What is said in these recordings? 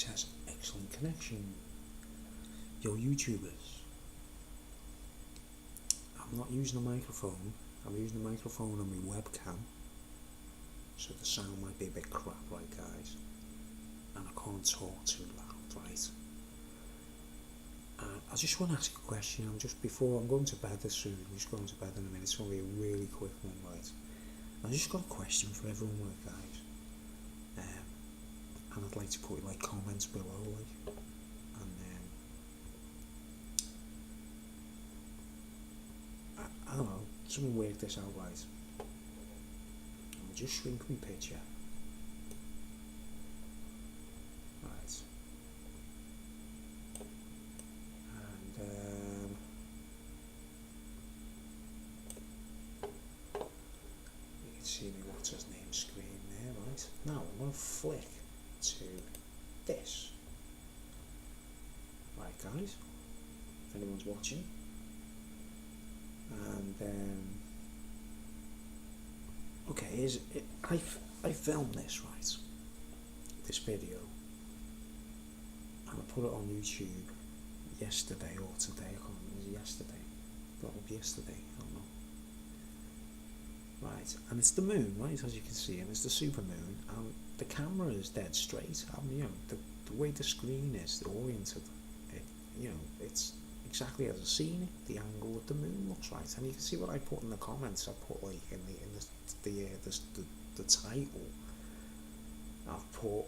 says, excellent connection. Yo, YouTubers. I'm not using a microphone. I'm using a microphone on my webcam. So the sound might be a bit crap, right, guys? And I can't talk too loud, right? I just want to ask a question. I'm going to bed soon. I'm just going to bed in a minute. It's going to be a really quick one, right? I just got a question for everyone, right, guys? And I'd like to put like comments below, like, and I don't know. Someone work this out, right? I'll just shrink my picture. Right. And you can see me what's his name screen there, right? Now I'm going to flick to this. Right, guys? If anyone's watching. And okay, I filmed this, right? This video, and I put it on YouTube yesterday or today. I can't remember. Was it yesterday? That was yesterday. I don't know. Right, and it's the moon, right? As you can see, and it's the super moon, and the camera is dead straight. The way the screen is oriented, it's exactly as I've seen it. The angle that the moon looks, right, and you can see what I put in the comments. I put like in the title. I've put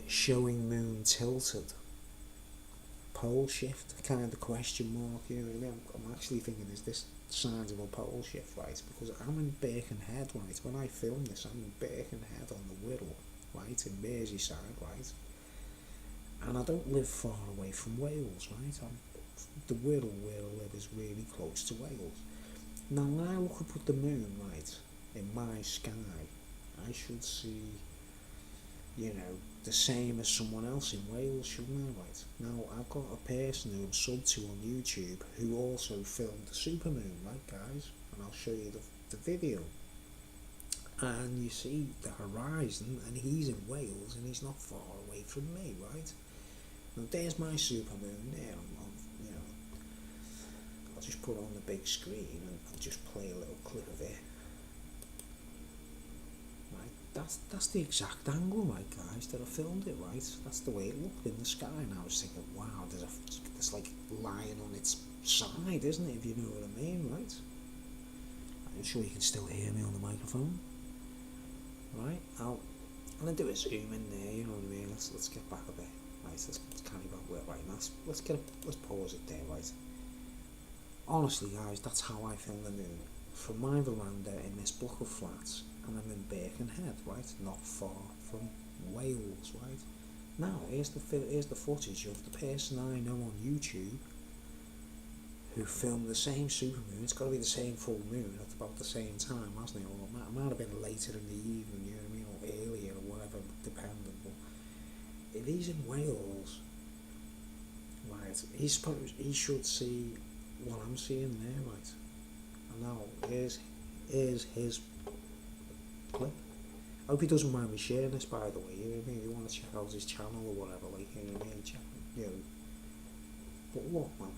showing moon tilted, pole shift, kind of the question mark. You know what I mean? I'm actually thinking, is this signs of a pole shift, right? Because I'm in Birkenhead, right? When I film this, I'm in Birkenhead on the Wirral, right, in Merseyside, right? And I don't live far away from Wales, right? The Wirral where I live is really close to Wales. Now when I look up at the moon, right, in my sky, I should see, the same as someone else in Wales, shouldn't I, right? Now I've got a person who I'm sub to on YouTube who also filmed the supermoon, right, guys? And I'll show you the video. And you see the horizon, and he's in Wales, and he's not far away from me, right? Now there's my supermoon there. I'll just put it on the big screen and I'll just play a little clip of it. Right, that's the exact angle, right, guys, that I filmed it, right? That's the way it looked in the sky, and I was thinking, wow, there's like lying on its side, isn't it? If you know what I mean, right? I'm sure you can still hear me on the microphone. Right, I'm gonna do a zoom in there. You know what I mean? Let's get back a bit. Right, let's carry back where right. Let's pause it there. Right. Honestly, guys, that's how I film the moon from my veranda in this block of flats, and I'm in Birkenhead, right, not far from Wales, right. Now here's the footage of the person I know on YouTube who filmed the same supermoon. It's got to be the same full moon at about the same time, hasn't it? Or it might have been later in the evening, you know what I mean, or earlier, or whatever, depending. But if he's in Wales, right, he should see what I'm seeing there, right? And now here's his clip. I hope he doesn't mind me sharing this, by the way. You know what I mean? If you want to check out his channel or whatever, like, you know what I mean? But look, man.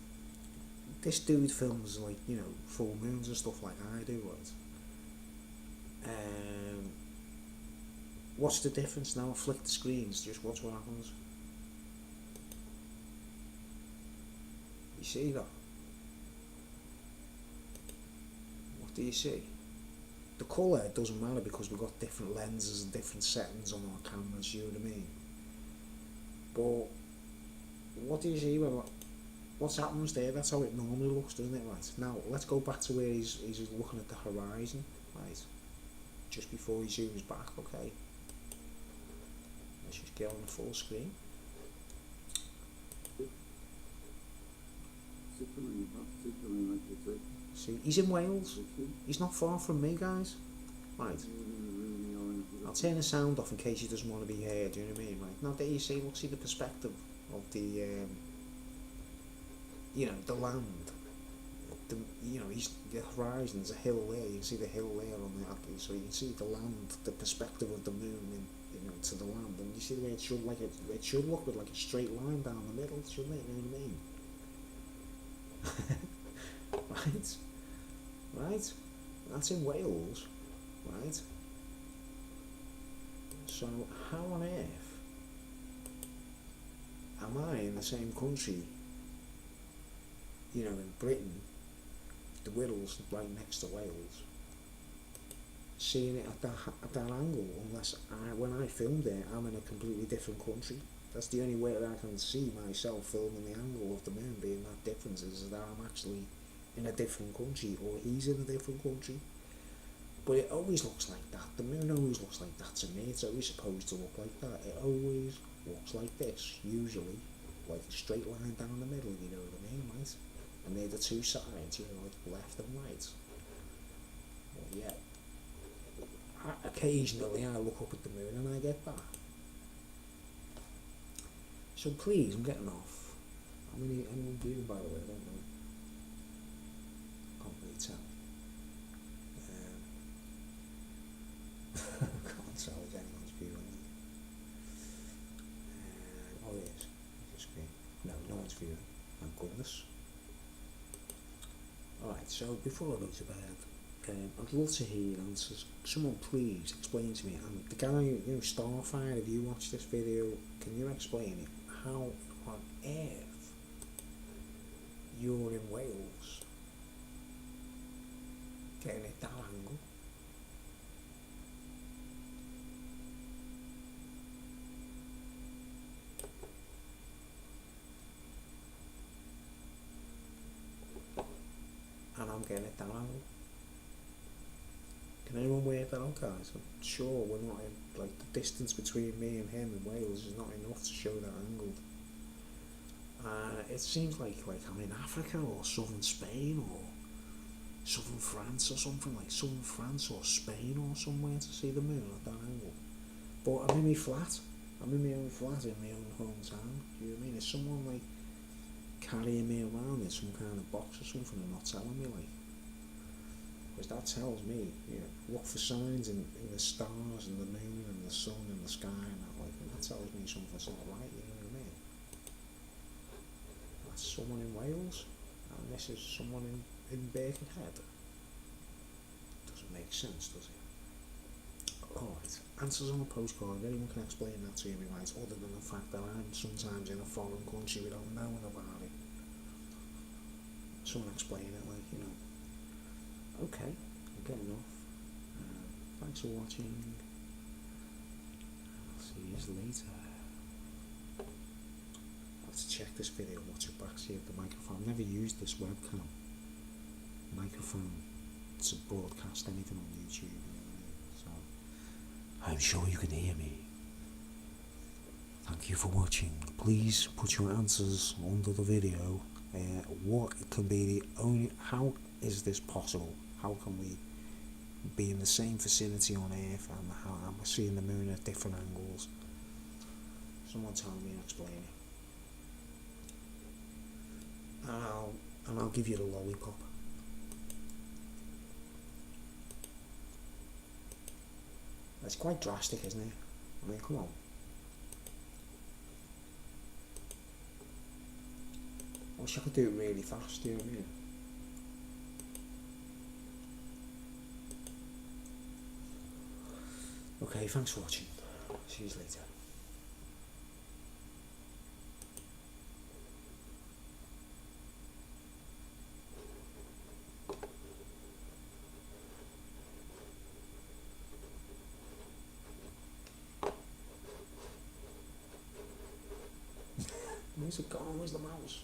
This dude films like, full moons and stuff like I do, right? What's the difference now? I flick the screens, just watch what happens. You see that? What do you see? The colour doesn't matter because we've got different lenses and different settings on our cameras, you know what I mean? But what do you see when what's happens there? That's how it normally looks, doesn't it? Right. Now let's go back to where he's looking at the horizon, right? Just before he zooms back, okay? Let's just get on the full screen. See, he's in Wales. He's not far from me, guys. Right. I'll turn the sound off in case he doesn't want to be heard. You know what I mean? Right. Now there you see, look, see the perspective of the. The land, the horizon's a hill there. You can see the hill there on the so you can see the land, the perspective of the moon, and to the land, and you see the way it should it should look with like a straight line down the middle, shouldn't it? You know what I mean? Right. That's in Wales, right? So how on earth am I in the same country, you know, in Britain, the Wirral's right next to Wales, seeing it at that angle, unless when I filmed it, I'm in a completely different country. That's the only way that I can see myself filming the angle of the moon being that difference, is that I'm actually in a different country, or he's in a different country. But it always looks like that. The moon always looks like that to me. It's always supposed to look like that. It always looks like this, usually, like a straight line down the middle, you know what I mean, right? And they're the two sides, you know, like left and right. Well, yeah. Occasionally I look up at the moon and I get that. So please, I'm getting off. How many viewing, by the way? I don't know. Can't really tell. Can't tell if anyone's viewing. Oh yes, screen. No, no one's viewing. Thank goodness. Alright, so before I go to bed, I'd love to hear your answers. Someone please explain to me. And the guy, you know, Starfire, if you watch this video, can you explain it? How on earth you're in Wales getting it that angle? And I'm getting it that angle. Can anyone work that out, guys? I'm sure we're not in, like, the distance between me and him in Wales is not enough to show that angle. It seems like I'm in Africa or southern Spain or southern France or something, like southern France or Spain or somewhere to see the moon at that angle. But I'm in my flat. I'm in my own flat in my own hometown. Do you know what I mean? Is someone like carrying me around in some kind of box or something and not telling me, like? Because that tells me, you know, look for signs in the stars and the moon and the sun and the sky and that, like, and that tells me something's not right, you know what I mean? That's someone in Wales, and this is someone in Birkenhead. Doesn't make sense, does it? Alright, answers on the postcard, if anyone can explain that to me, right, other than the fact that I'm sometimes in a foreign country without knowing about it. Someone explain it, like, you know. Okay, I'm getting off. Thanks for watching. I'll see you later. I have to check this video, watch it back, see if the microphone. I've never used this webcam microphone to broadcast anything on YouTube. So I'm sure you can hear me. Thank you for watching. Please put your answers under the video. What can be the only? How is this possible? How can we be in the same vicinity on Earth and how am I seeing the moon at different angles? Someone tell me and explain it. And I'll give you the lollipop. It's quite drastic, isn't it? I mean, come on. I wish I could do it really fast, do you know what I mean? Okay, thanks for watching. See you later. Where's it gone? Where's the mouse?